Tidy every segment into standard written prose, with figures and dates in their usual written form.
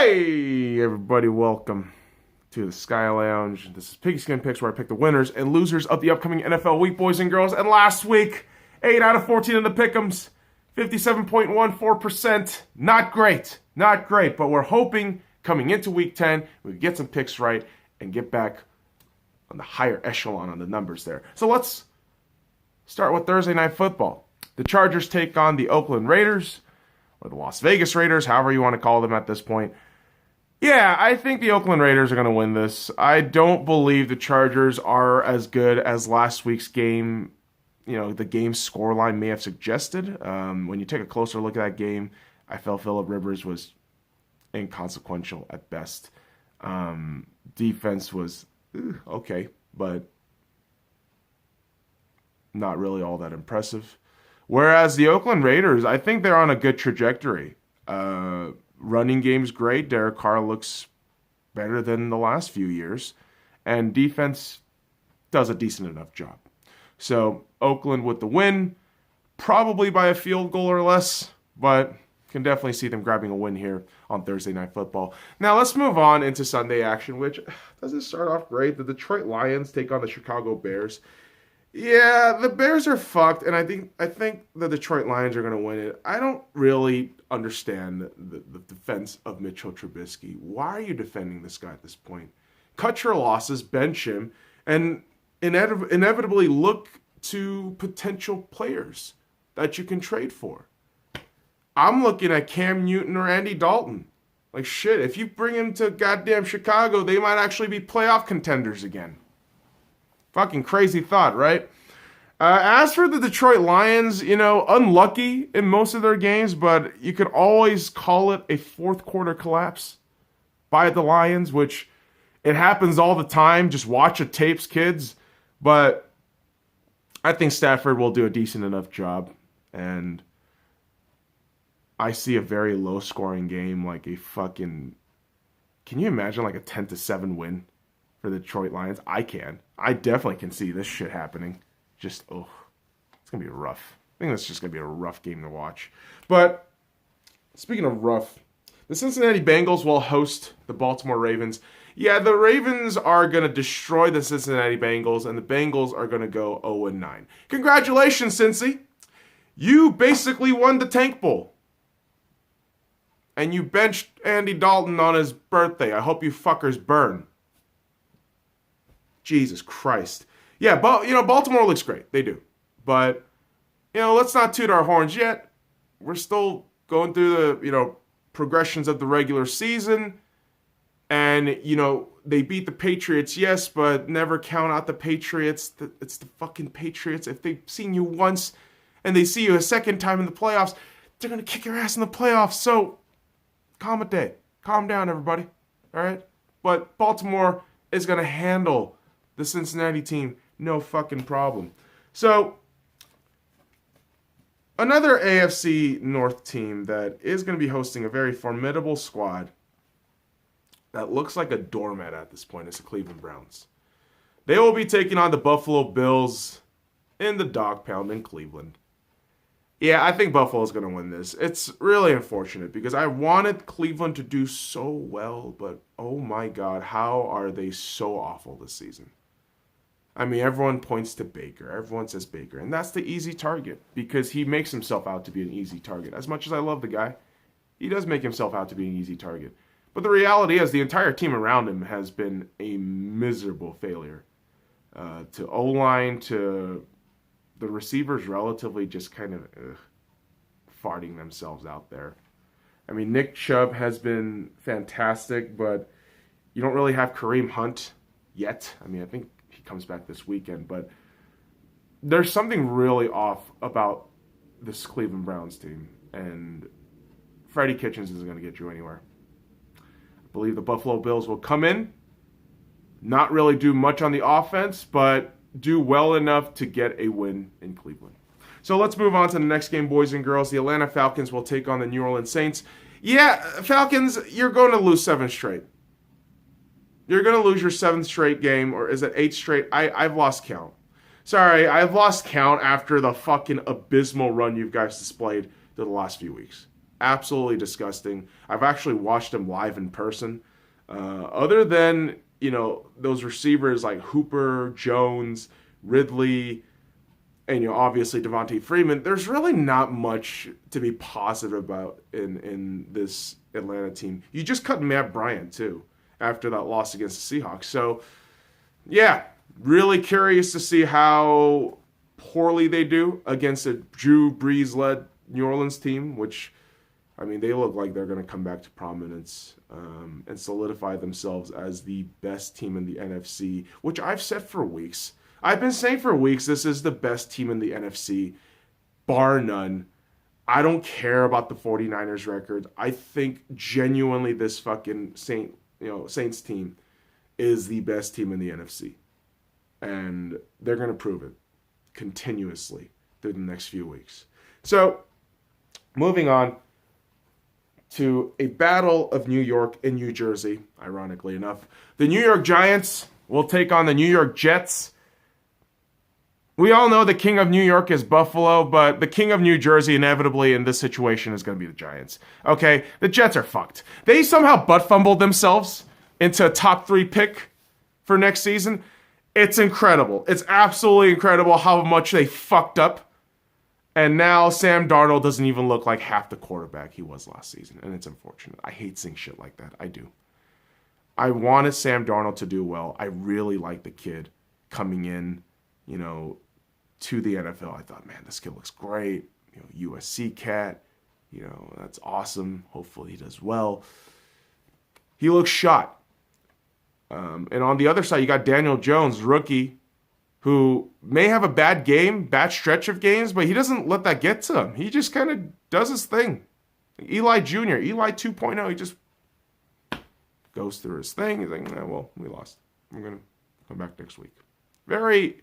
Hey, everybody, welcome to the Sky Lounge. This is Piggyskin Picks, where I pick the winners and losers of the upcoming NFL week, boys and girls. And last week, 8 out of 14 in the pick'ems, 57.14%. Not great, but we're hoping coming into week 10, we can get some picks right and get back on the higher echelon on the numbers there. So let's start with Thursday Night Football. The Chargers take on the Oakland Raiders, or the Las Vegas Raiders, however you want to call them at this point. Yeah, I think the Oakland Raiders are going to win this. I don't believe the Chargers are as good as last week's game, the game's scoreline may have suggested. When you take a closer look at that game, I felt Phillip Rivers was inconsequential at best. Defense was okay, but not really all that impressive. Whereas the Oakland Raiders, I think they're on a good trajectory. Running game's great. Derek Carr looks better than the last few years. And defense does a decent enough job. So Oakland with the win, probably by a field goal or less, but can definitely see them grabbing a win here on Thursday Night Football. Now let's move on into Sunday action, which doesn't start off great. The Detroit Lions take on the Chicago Bears. Yeah, the Bears are fucked, and I think the Detroit Lions are going to win it. I don't really understand the defense of Mitchell Trubisky. Why are you defending this guy at this point? Cut your losses, bench him, and inevitably look to potential players that you can trade for. I'm looking at Cam Newton or Andy Dalton. Like, shit, if you bring him to goddamn Chicago, they might actually be playoff contenders again. Fucking crazy thought, right? As for the Detroit Lions, unlucky in most of their games, but you could always call it a fourth quarter collapse by the Lions, which it happens all the time. Just watch the tapes, kids. But I think Stafford will do a decent enough job. And I see a very low scoring game, like a fucking... Can you imagine like a 10-7 win for the Detroit Lions? I can. I definitely can see this shit happening. It's going to be rough. I think that's just going to be a rough game to watch. But speaking of rough, the Cincinnati Bengals will host the Baltimore Ravens. Yeah, the Ravens are going to destroy the Cincinnati Bengals, and the Bengals are going to go 0-9. Congratulations, Cincy. You basically won the Tank Bowl. And you benched Andy Dalton on his birthday. I hope you fuckers burn. Jesus Christ. Yeah, but Baltimore looks great. They do. But, let's not toot our horns yet. We're still going through the, progressions of the regular season. And, they beat the Patriots, yes, but never count out the Patriots. It's the fucking Patriots. If they've seen you once and they see you a second time in the playoffs, they're going to kick your ass in the playoffs. So, calm down, everybody. All right? But Baltimore is going to handle the Cincinnati team, no fucking problem. So, another AFC North team that is going to be hosting a very formidable squad that looks like a doormat at this point is the Cleveland Browns. They will be taking on the Buffalo Bills in the dog pound in Cleveland. Yeah, I think Buffalo's going to win this. It's really unfortunate because I wanted Cleveland to do so well, but oh my God, how are they so awful this season? I mean, everyone points to Baker. Everyone says Baker. And that's the easy target because he makes himself out to be an easy target. As much as I love the guy, he does make himself out to be an easy target. But the reality is the entire team around him has been a miserable failure. To O-line, to the receivers relatively just kind of farting themselves out there. I mean, Nick Chubb has been fantastic, but you don't really have Kareem Hunt yet. I mean, I think he comes back this weekend, but there's something really off about this Cleveland Browns team, and Freddie Kitchens isn't going to get you anywhere. I believe the Buffalo Bills will come in, not really do much on the offense, but do well enough to get a win in Cleveland. So let's move on to the next game, boys and girls. The Atlanta Falcons will take on the New Orleans Saints. Yeah, Falcons, you're going to lose 7 straight. You're going to lose your 7th straight game, or is it 8 straight? I've lost count. Sorry, I've lost count after the fucking abysmal run you guys displayed through the last few weeks. Absolutely disgusting. I've actually watched him live in person. Other than, those receivers like Hooper, Jones, Ridley, and obviously Devontae Freeman, there's really not much to be positive about in this Atlanta team. You just cut Matt Bryant too after that loss against the Seahawks. So yeah, really curious to see how poorly they do against a Drew Brees led New Orleans team, which, I mean, they look like they're going to come back to prominence and solidify themselves as the best team in the NFC, which I've said for weeks. I've been saying for weeks this is the best team in the NFC, bar none. I don't care about the 49ers record. I think genuinely this fucking Saints team is the best team in the NFC. And they're going to prove it continuously through the next few weeks. So, moving on to a battle of New York and New Jersey, ironically enough. The New York Giants will take on the New York Jets. We all know the king of New York is Buffalo, but the king of New Jersey inevitably in this situation is going to be the Giants. Okay, the Jets are fucked. They somehow butt fumbled themselves into a top 3 pick for next season. It's incredible. It's absolutely incredible how much they fucked up. And now Sam Darnold doesn't even look like half the quarterback he was last season. And it's unfortunate. I hate seeing shit like that. I do. I wanted Sam Darnold to do well. I really like the kid coming in, to the NFL. I thought, man, this kid looks great. USC cat. That's awesome. Hopefully he does well. He looks shot. And on the other side, you got Daniel Jones, rookie, who may have a bad stretch of games, but he doesn't let that get to him. He just kind of does his thing. Eli Jr., Eli 2.0, he just goes through his thing. He's like, well, we lost. We're going to come back next week. Very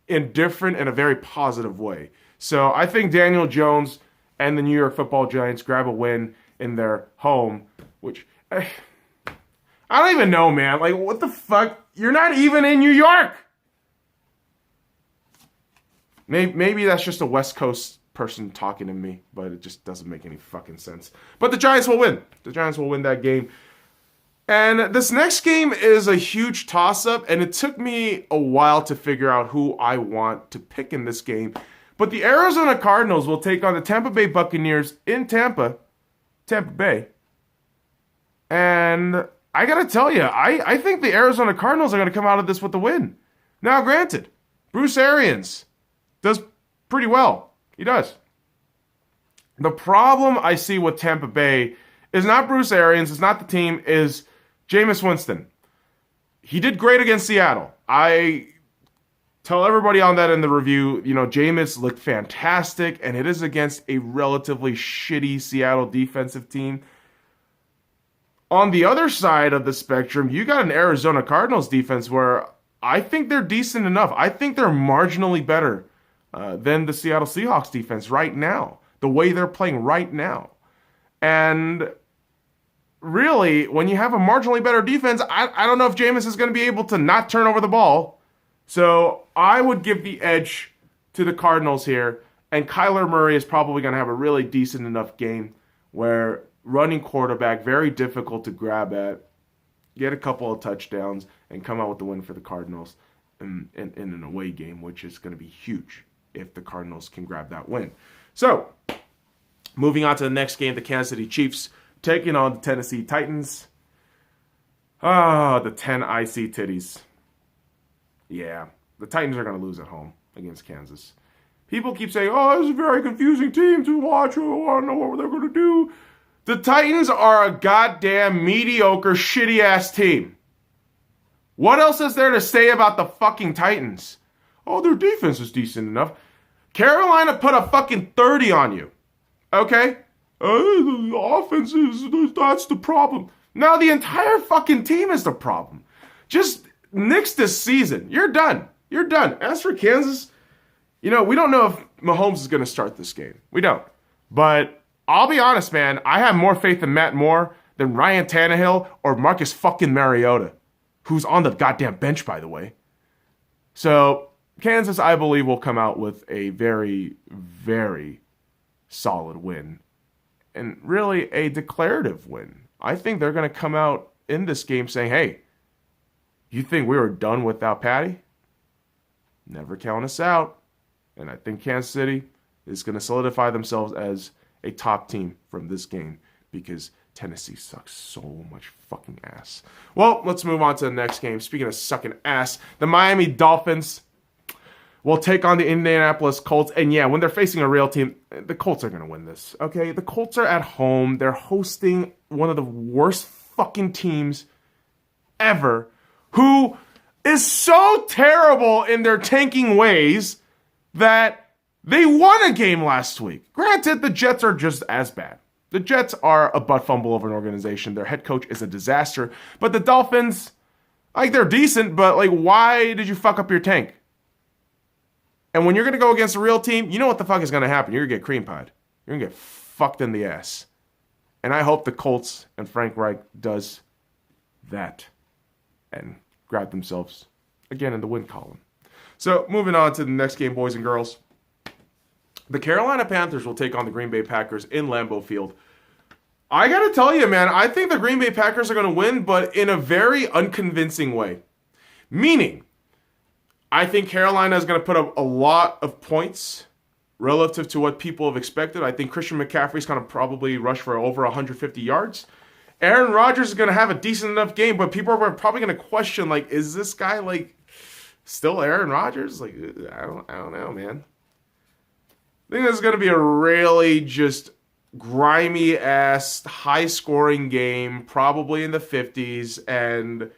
indifferent in a very positive way. So I think Daniel Jones and the New York Football Giants grab a win in their home, which I don't even know, man. Like, what the fuck? You're not even in New York. Maybe that's just a West Coast person talking to me, but it just doesn't make any fucking sense. But the Giants will win. The Giants will win that game. And this next game is a huge toss-up, and it took me a while to figure out who I want to pick in this game. But the Arizona Cardinals will take on the Tampa Bay Buccaneers in Tampa Bay. And I got to tell you, I think the Arizona Cardinals are going to come out of this with the win. Now, granted, Bruce Arians does pretty well. He does. The problem I see with Tampa Bay is not Bruce Arians, it's not the team, is Jameis Winston. He did great against Seattle. I tell everybody on that in the review, Jameis looked fantastic, and it is against a relatively shitty Seattle defensive team. On the other side of the spectrum, you got an Arizona Cardinals defense where I think they're decent enough. I think they're marginally better than the Seattle Seahawks defense right now, the way they're playing right now. And really, when you have a marginally better defense, I don't know if Jameis is going to be able to not turn over the ball. So I would give the edge to the Cardinals here. And Kyler Murray is probably going to have a really decent enough game where running quarterback, very difficult to grab at, get a couple of touchdowns, and come out with the win for the Cardinals in an away game, which is going to be huge if the Cardinals can grab that win. So, moving on to the next game, the Kansas City Chiefs taking on the Tennessee Titans. The 10 IC titties. Yeah, the Titans are going to lose at home against Kansas. People keep saying, this is a very confusing team to watch. I want to know what they're going to do. The Titans are a goddamn mediocre, shitty-ass team. What else is there to say about the fucking Titans? Their defense is decent enough. Carolina put a fucking 30 on you. Okay? The offense that's the problem. Now the entire fucking team is the problem. Just nix this season. You're done. You're done. As for Kansas, we don't know if Mahomes is going to start this game. We don't. But I'll be honest, man. I have more faith in Matt Moore than Ryan Tannehill or Marcus fucking Mariota, who's on the goddamn bench, by the way. So Kansas, I believe, will come out with a very, very solid win and really a declarative win. I think they're going to come out in this game saying, hey, you think we were done without Patty? Never count us out. And I think Kansas City is going to solidify themselves as a top team from this game because Tennessee sucks so much fucking ass. Well, let's move on to the next game. Speaking of sucking ass, the Miami Dolphins will take on the Indianapolis Colts. And yeah, when they're facing a real team, the Colts are going to win this. Okay, the Colts are at home. They're hosting one of the worst fucking teams ever, who is so terrible in their tanking ways that they won a game last week. Granted, the Jets are just as bad. The Jets are a butt fumble of an organization. Their head coach is a disaster. But the Dolphins, like, they're decent, but, like, why did you fuck up your tank? And when you're going to go against a real team, you know what the fuck is going to happen. You're going to get cream pied. You're going to get fucked in the ass. And I hope the Colts and Frank Reich does that and grab themselves again in the win column. So, moving on to the next game, boys and girls. The Carolina Panthers will take on the Green Bay Packers in Lambeau Field. I got to tell you, man, I think the Green Bay Packers are going to win, but in a very unconvincing way. Meaning, I think Carolina is going to put up a lot of points relative to what people have expected. I think Christian McCaffrey is going to probably rush for over 150 yards. Aaron Rodgers is going to have a decent enough game, but people are probably going to question, like, is this guy, like, still Aaron Rodgers? Like, I don't know, man. I think this is going to be a really just grimy-ass, high-scoring game, probably in the 50s, and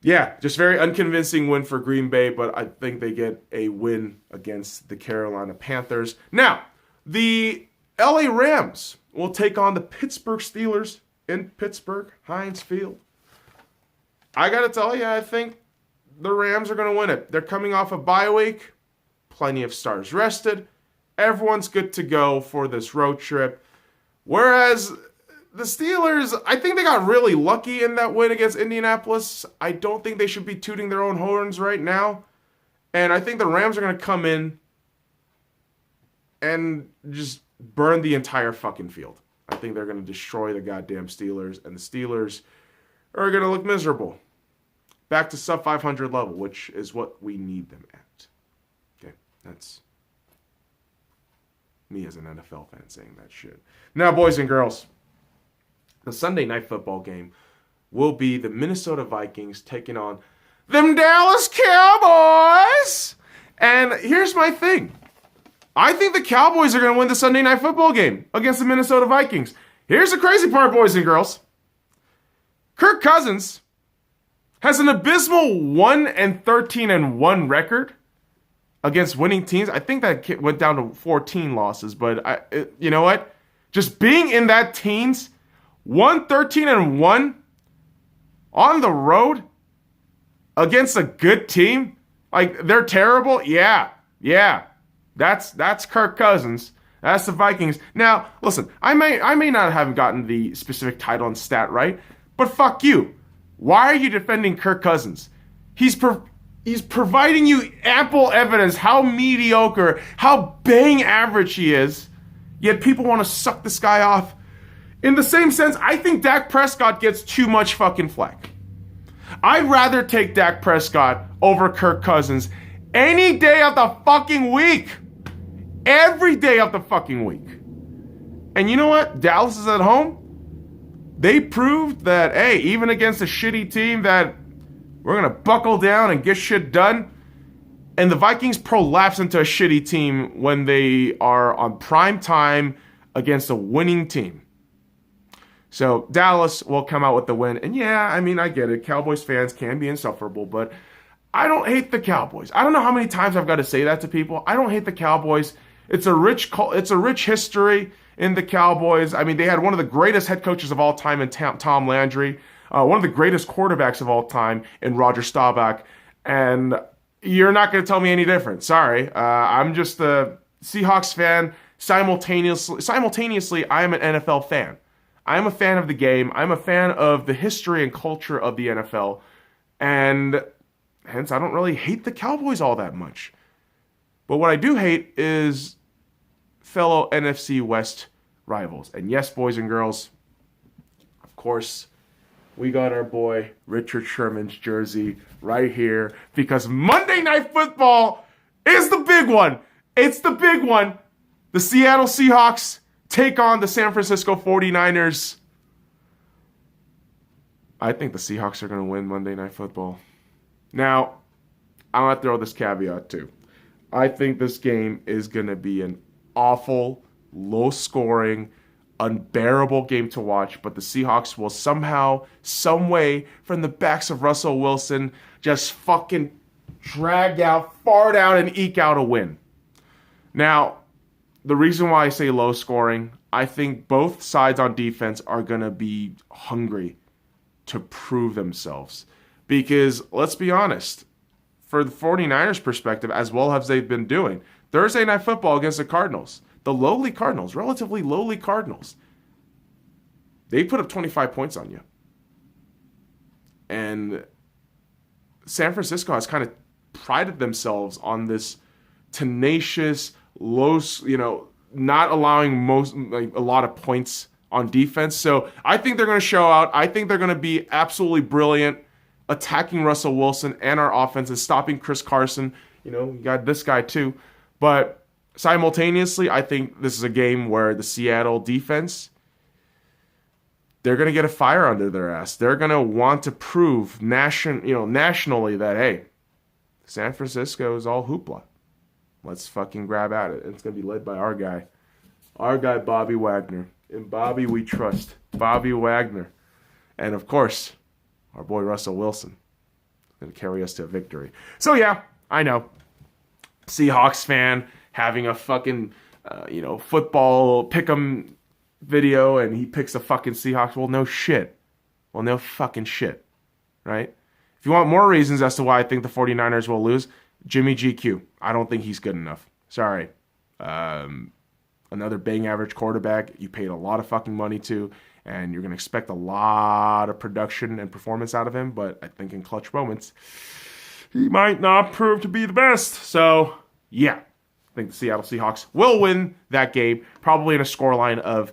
yeah, just very unconvincing win for Green Bay, but I think they get a win against the Carolina Panthers. Now, the LA Rams will take on the Pittsburgh Steelers in Pittsburgh, Heinz Field. I got to tell you, I think the Rams are going to win it. They're coming off a bye week. Plenty of stars rested. Everyone's good to go for this road trip. Whereas the Steelers, I think they got really lucky in that win against Indianapolis. I don't think they should be tooting their own horns right now. And I think the Rams are going to come in and just burn the entire fucking field. I think they're going to destroy the goddamn Steelers. And the Steelers are going to look miserable. Back to sub 500 level, which is what we need them at. That's me as an NFL fan saying that shit. Now, boys and girls, the Sunday night football game will be the Minnesota Vikings taking on them Dallas Cowboys. And here's my thing. I think the Cowboys are going to win the Sunday night football game against the Minnesota Vikings. Here's the crazy part, boys and girls. Kirk Cousins has an abysmal 1-13-1 record against winning teams. I think that went down to 14 losses, but you know what? Just being in that teens, 1-13-1 on the road against a good team, like they're terrible. Yeah. That's Kirk Cousins. That's the Vikings. Now, listen, I may not have gotten the specific title and stat right, but fuck you. Why are you defending Kirk Cousins? He's providing you ample evidence how mediocre, how bang average he is, yet people want to suck this guy off. In the same sense, I think Dak Prescott gets too much fucking flack. I'd rather take Dak Prescott over Kirk Cousins any day of the fucking week. Every day of the fucking week. And you know what? Dallas is at home. They proved that, hey, even against a shitty team, that we're going to buckle down and get shit done. And the Vikings prolapse into a shitty team when they are on prime time against a winning team. So Dallas will come out with the win. And yeah, I mean, I get it. Cowboys fans can be insufferable, but I don't hate the Cowboys. I don't know how many times I've got to say that to people. I don't hate the Cowboys. It's a rich history in the Cowboys. I mean, they had one of the greatest head coaches of all time in Tom Landry, one of the greatest quarterbacks of all time in Roger Staubach, and you're not going to tell me any different. Sorry. I'm just a Seahawks fan. Simultaneously, I am an NFL fan. I am a fan of the game. I'm a fan of the history and culture of the NFL, and hence I don't really hate the Cowboys all that much. But what I do hate is fellow NFC West rivals. And yes, boys and girls, of course, we got our boy Richard Sherman's jersey right here because Monday Night Football is the big one. It's the big one. The Seattle Seahawks take on the San Francisco 49ers. I think the Seahawks are going to win Monday Night Football. Now, I'm going to throw this caveat too. I think this game is going to be an awful, low-scoring, unbearable game to watch, but the Seahawks will somehow, some way, from the backs of Russell Wilson, just fucking drag out, fart out, and eke out a win. Now, the reason why I say low-scoring, I think both sides on defense are going to be hungry to prove themselves. Because, let's be honest, for the 49ers perspective, as well as they've been doing, Thursday Night Football against the Cardinals, the lowly Cardinals, relatively lowly Cardinals, they put up 25 points on you. And San Francisco has kind of prided themselves on this tenacious, low, not allowing a lot of points on defense. So I think they're going to show out. I think they're going to be absolutely brilliant attacking Russell Wilson and our offense and stopping Chris Carson. You got this guy too. But simultaneously, I think this is a game where the Seattle defense, they're going to get a fire under their ass. They're going to want to prove nationally that, hey, San Francisco is all hoopla. Let's fucking grab at it. It's going to be led by our guy, Bobby Wagner. In Bobby we trust. Bobby Wagner. And of course, our boy Russell Wilson is going to carry us to a victory. So yeah, I know. Seahawks fan having a fucking, football pick'em video and he picks the fucking Seahawks. Well, no shit. Well, no fucking shit. Right? If you want more reasons as to why I think the 49ers will lose, Jimmy GQ. I don't think he's good enough. Sorry. Another bang average quarterback you paid a lot of fucking money to, and you're going to expect a lot of production and performance out of him, but I think in clutch moments, he might not prove to be the best. So, yeah, I think the Seattle Seahawks will win that game, probably in a scoreline of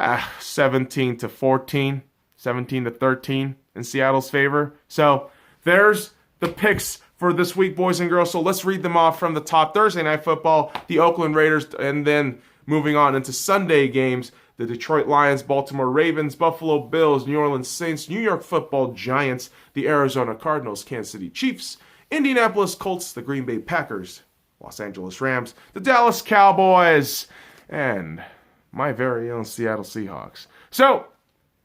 17-14, 17-13 in Seattle's favor. So, there's the picks for this week, boys and girls. So let's read them off from the top. Thursday Night Football, the Oakland Raiders, and then moving on into Sunday games, the Detroit Lions, Baltimore Ravens, Buffalo Bills, New Orleans Saints, New York Football Giants, the Arizona Cardinals, Kansas City Chiefs, Indianapolis Colts, the Green Bay Packers, Los Angeles Rams, the Dallas Cowboys, and my very own Seattle Seahawks. So,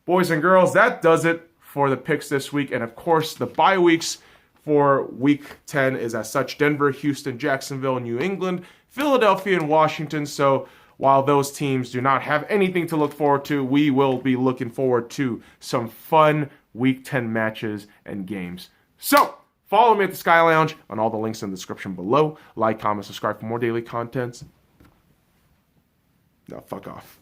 boys and girls, that does it for the picks this week. And of course, the bye weeks for Week 10 is as such: Denver, Houston, Jacksonville, New England, Philadelphia, and Washington. So while those teams do not have anything to look forward to, we will be looking forward to some fun Week 10 matches and games. So follow me at the Sky Lounge on all the links in the description below. Like, comment, subscribe for more daily content. Now fuck off.